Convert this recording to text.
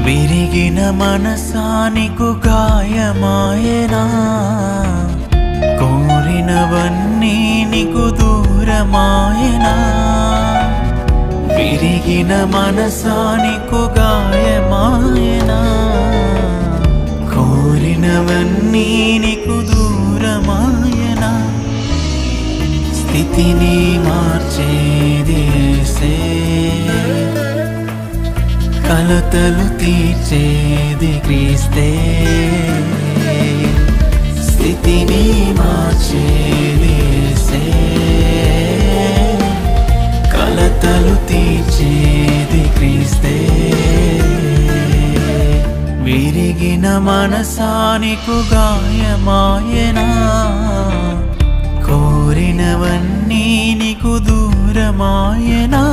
విరిగిన మనసానికు గాయమాయనా, కోరినవన్నీ నీకు దూరమాయనా. విరిగిన మనసానికు గాయమాయనా, కోరినవన్నీ నీకు దూరమాయనా. స్థితిని మార్చేది యేసే, కలతలు తీర్చేది క్రీస్తే. స్థితిని మార్చేది యేసే, కలతలు తీర్చేది క్రీస్తే. విరిగిన మనసానికు గాయమాయనా, కోరినవన్నీ నీకు దూరమాయనా.